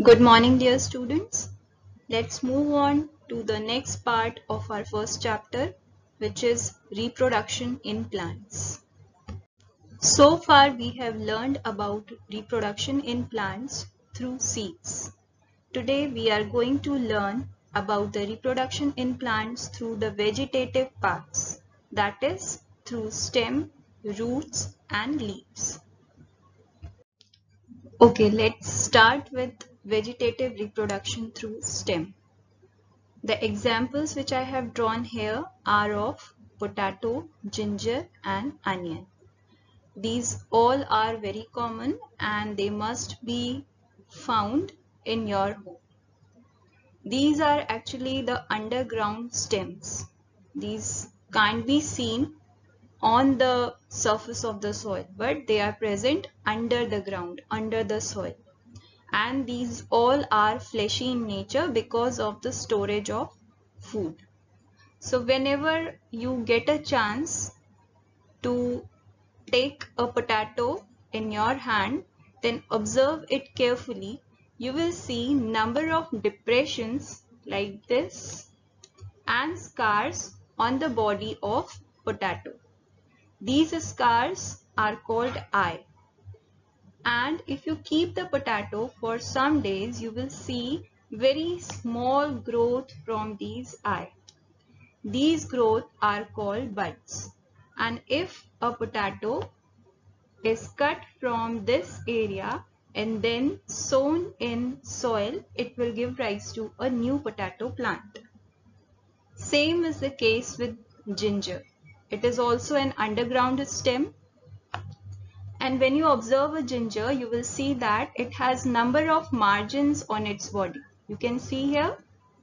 Good morning, dear students. Let's move on to the next part of our first chapter, which is reproduction in plants. So far, we have learned about reproduction in plants through seeds. Today, we are going to learn about the reproduction in plants through the vegetative parts, that is, through stem, roots, and leaves. Okay, let's start with vegetative reproduction through stem. The examples which I have drawn here are of potato, ginger and onion. These all are very common and they must be found in your home. These are actually the underground stems. These can't be seen on the surface of the soil, but they are present under the ground, under the soil. And these all are fleshy in nature because of the storage of food. So whenever you get a chance to take a potato in your hand, then observe it carefully. You will see number of depressions like this and scars on the body of potato. These scars are called eye. And if you keep the potato for some days, you will see very small growth from these eye. These growth are called buds. And if a potato is cut from this area and then sown in soil, it will give rise to a new potato plant. Same is the case with ginger. It is also an underground stem. And when you observe a ginger, you will see that it has number of margins on its body. You can see here,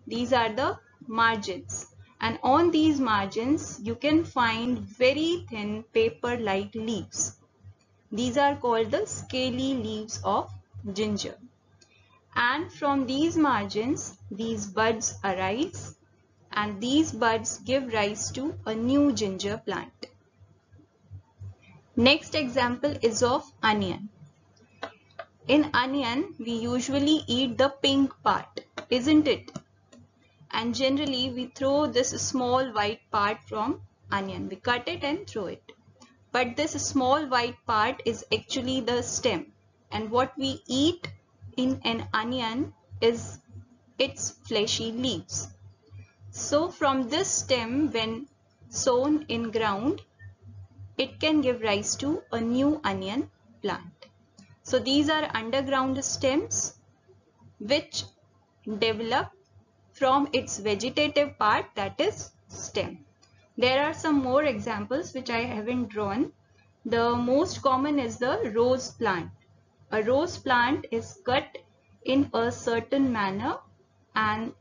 these are the margins. And on these margins, you can find very thin paper-like leaves. These are called the scaly leaves of ginger. And from these margins, these buds arise. And these buds give rise to a new ginger plant. Next example is of onion. In onion, we usually eat the pink part, isn't it? And generally, we throw this small white part from onion. We cut it and throw it. But this small white part is actually the stem. And what we eat in an onion is its fleshy leaves. So from this stem, when sown in ground, it can give rise to a new onion plant. So these are underground stems which develop from its vegetative part, that is stem. There are some more examples which I haven't drawn. The most common is the rose plant. A rose plant is cut in a certain manner and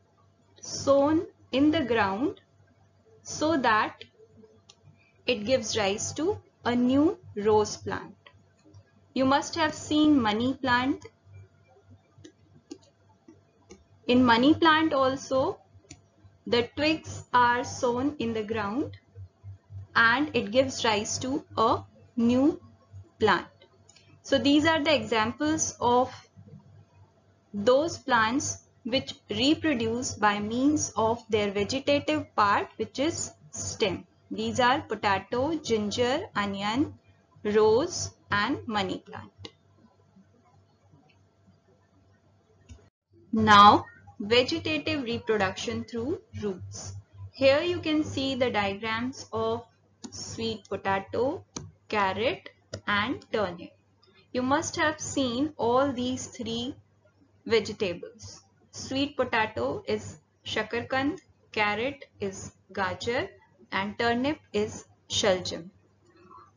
sown in the ground so that it gives rise to a new rose plant. You must have seen money plant. In money plant also, the twigs are sown in the ground and it gives rise to a new plant. So these are the examples of those plants which reproduce by means of their vegetative part, which is stem. These are potato, ginger, onion, rose and money plant. Now, vegetative reproduction through roots. Here you can see the diagrams of sweet potato, carrot and turnip. You must have seen all these three vegetables. Sweet potato is shakarkand, carrot is gajar and turnip is shaljam.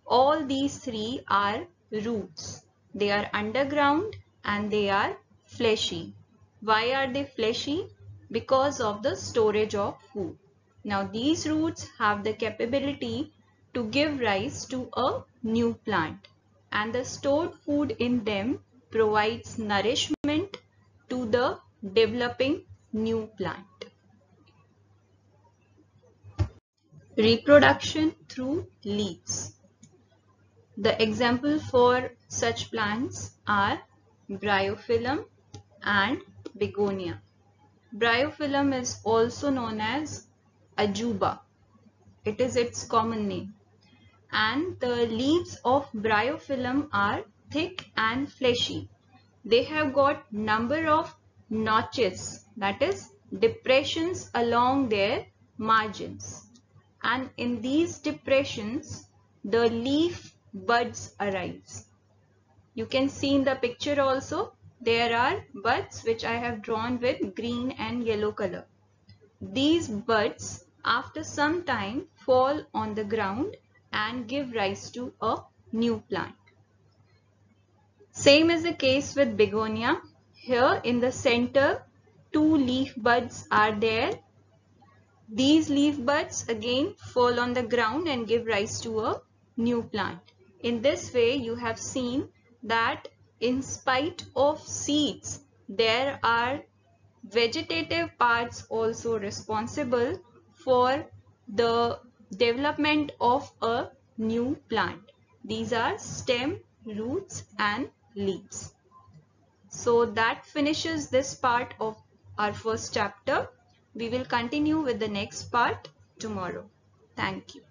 All these three are roots. They are underground and they are fleshy. Why are they fleshy? Because of the storage of food. Now these roots have the capability to give rise to a new plant, and the stored food in them provides nourishment to the developing new plant. Reproduction through leaves. The example for such plants are bryophyllum, and begonia. Bryophyllum is also known as ajuba. It is its common name. And the leaves of Bryophyllum are thick and fleshy. They have got number of notches, that is depressions along their margins. And in these depressions, the leaf buds arise. You can see in the picture also, there are buds which I have drawn with green and yellow color. These buds after some time fall on the ground and give rise to a new plant. Same is the case with begonia. Here in the center, 2 leaf buds are there. These leaf buds again fall on the ground and give rise to a new plant. In this way, you have seen that in spite of seeds, there are vegetative parts also responsible for the development of a new plant. These are stem, roots and leaves. So that finishes this part of our first chapter. We will continue with the next part tomorrow. Thank you.